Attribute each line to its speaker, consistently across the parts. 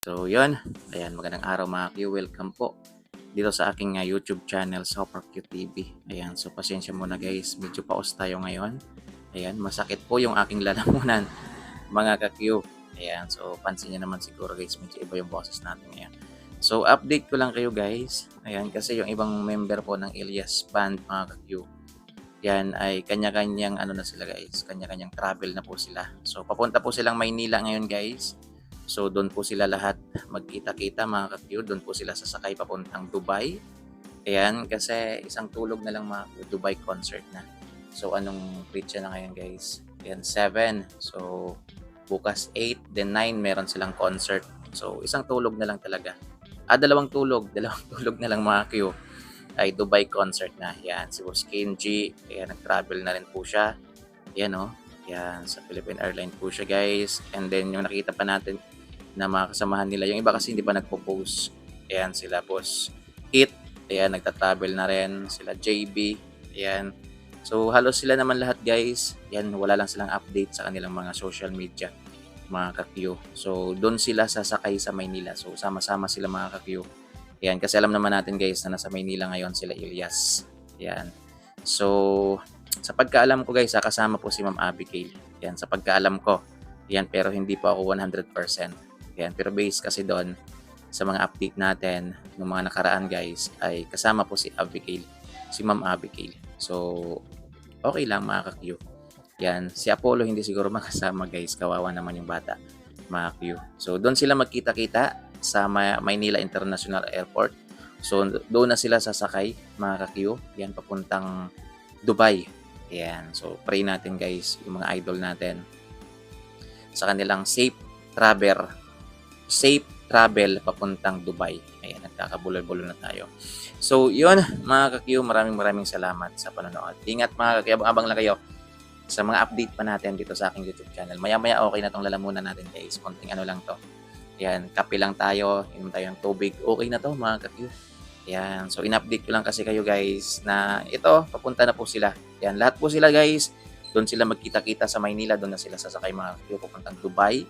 Speaker 1: So yun, ayan, magandang araw mga Q, welcome po dito sa aking YouTube channel, Super Q TV. Ayan, so pasensya muna guys, medyo paus tayo ngayon. Ayan, masakit po yung aking lalamunan mga ka-Q. Ayan, so pansin niyo naman siguro guys, medyo iba yung boses natin ngayon. So update ko lang kayo guys, ayan, kasi yung ibang member po ng Elias Band mga ka-Q, yan ay kanya-kanyang ano na sila guys, kanya-kanyang travel na po sila. So papunta po silang Maynila ngayon guys. So doon po sila lahat magkita-kita mga ka-Q, doon po sila sasakay papuntang Dubai. Ayan, kasi isang tulog na lang mga Q, Dubai concert na. So anong petsa na ngayon guys? Ayan, 7. So bukas 8, then 9 meron silang concert. So isang tulog na lang talaga. Dalawang tulog, dalawang tulog na lang mga Q ay Dubai concert na. Yan, si Boss Kenji, kaya nag-travel na rin po siya. Yan oh, yan, sa Philippine Airlines po siya guys. And then yung nakita pa natin na mga kasamahan nila, yung iba kasi hindi pa nagpo-post. Ayan, sila Boss Hit, ayan, nagta-travel na rin. Sila JB, ayan. So halos sila naman lahat guys. Yan, wala lang silang update sa kanilang mga social media mga ka-Q. So doon sila sasakay sa Maynila. So sama-sama sila mga ka-Q. Yan, kasi alam naman natin guys na nasa Maynila ngayon sila Elias. Yan. So, sa pagkaalam ko guys, kasama po si Ma'am Abigail. Yan, sa pagkaalam ko. Yan, pero hindi po ako 100%. Yan, pero based kasi doon sa mga update natin ng mga nakaraan guys, ay kasama po si Abigail, si Ma'am Abigail. So, okay lang mga ka-Q. Yan, si Apollo hindi siguro makasama guys, kawawa naman yung bata, mga Q. So, doon sila magkita-kita sa Maynila International Airport. So, doon na sila sasakay, mga ka-Q. Yan, papuntang Dubai. Yan. So, pray natin guys, yung mga idol natin sa kanilang safe travel papuntang Dubai. Ayan, nagkakabuloy-buloy na tayo. So, yun, mga ka-Q, maraming salamat sa panonood. Ingat mga ka-Q, abang lang kayo sa mga update pa natin dito sa aking YouTube channel. Maya-maya okay na tong lalamunan natin guys. Konting ano lang to. Yan, kape lang tayo, inom tayo ng tubig. Okay na to mga ka-Q. Yan, so in-update ko lang kasi kayo guys na ito, papunta na po sila. Yan, lahat po sila guys, doon sila magkita-kita sa Maynila, doon na sila sasakay mga ka-Q, papuntang Dubai.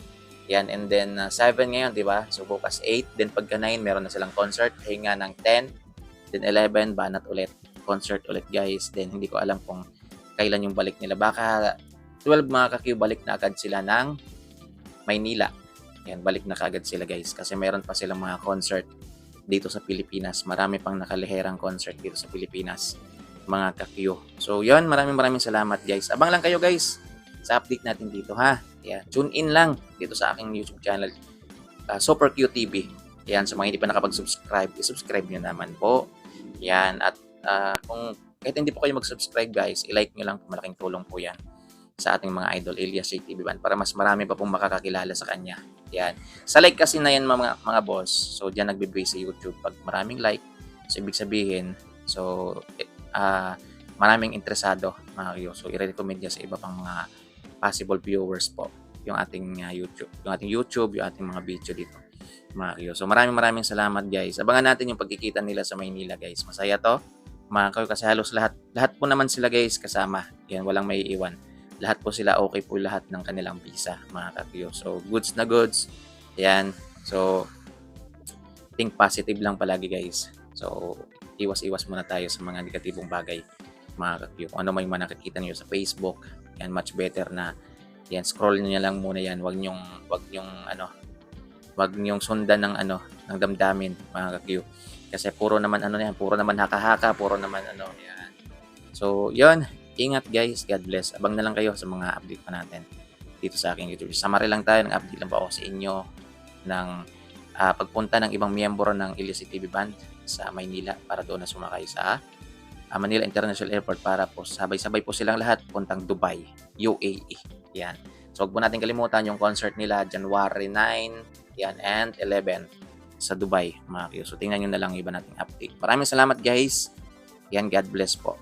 Speaker 1: Yan, and then 7 ngayon, di ba? So bukas 8, then pagka 9, meron na silang concert, hinga ng 10, then 11, banat ulit, concert ulit guys. Then hindi ko alam kung kailan yung balik nila. Baka 12 mga ka-Q, balik na agad sila ng Maynila. Yan, balik na kagad sila guys kasi meron pa silang mga concert dito sa Pilipinas. Marami pang nakaliherang concert dito sa Pilipinas, mga ka-Q. So yun, maraming salamat guys. Abang lang kayo guys sa update natin dito ha. Yan, tune in lang dito sa aking YouTube channel, Super Q TV. Yan, sa mga hindi pa nakapag-subscribe, i-subscribe nyo naman po. Yan, at kung kahit hindi po kayo mag-subscribe guys, i-like nyo lang, malaking tulong po yan sa ating mga idol Elias JTV Band para mas marami pa pong makakakilala sa kanya. Yan. Sa like kasi na yan mga boss. So diyan nagbe-base sa YouTube pag maraming like. So ibig sabihin, so maraming interesado mga kayo. So i-recommend niya sa iba pang mga possible viewers po yung ating YouTube, yung ating mga video dito. Mga kayo. So maraming salamat guys. Abangan natin yung pagkikita nila sa Maynila guys. Masaya to. Mga kayo kasi halos lahat po naman sila guys kasama. Yan, walang may iwan. Lahat po sila okay po lahat ng kanilang visa mga ka-Q. So goods na goods. Ayan. So think positive lang palagi guys. So iwas-iwas muna tayo sa mga negatibong bagay mga ka-Q. Kung ano may mga nakikita niyo sa Facebook, yan much better na yan, scroll niyo lang muna yan. Wag niyong sundan ng ng damdamin mga ka-Q. Kasi puro naman puro naman haka-haka, puro naman yan. So yun, ingat guys, God bless. Abang na lang kayo sa mga update pa natin dito sa aking YouTube. Summary lang tayo, ng update lang po ako sa inyo ng pagpunta ng ibang miyembro ng Elias JTV Band sa Maynila para doon na sumakay sa Manila International Airport para po sabay-sabay po silang lahat puntang Dubai, UAE. Yan. So huwag po natin kalimutan yung concert nila January 9 yan, and 11 sa Dubai mga Q. So tingnan nyo na lang yung iba nating update. Maraming salamat guys. Yan, God bless po.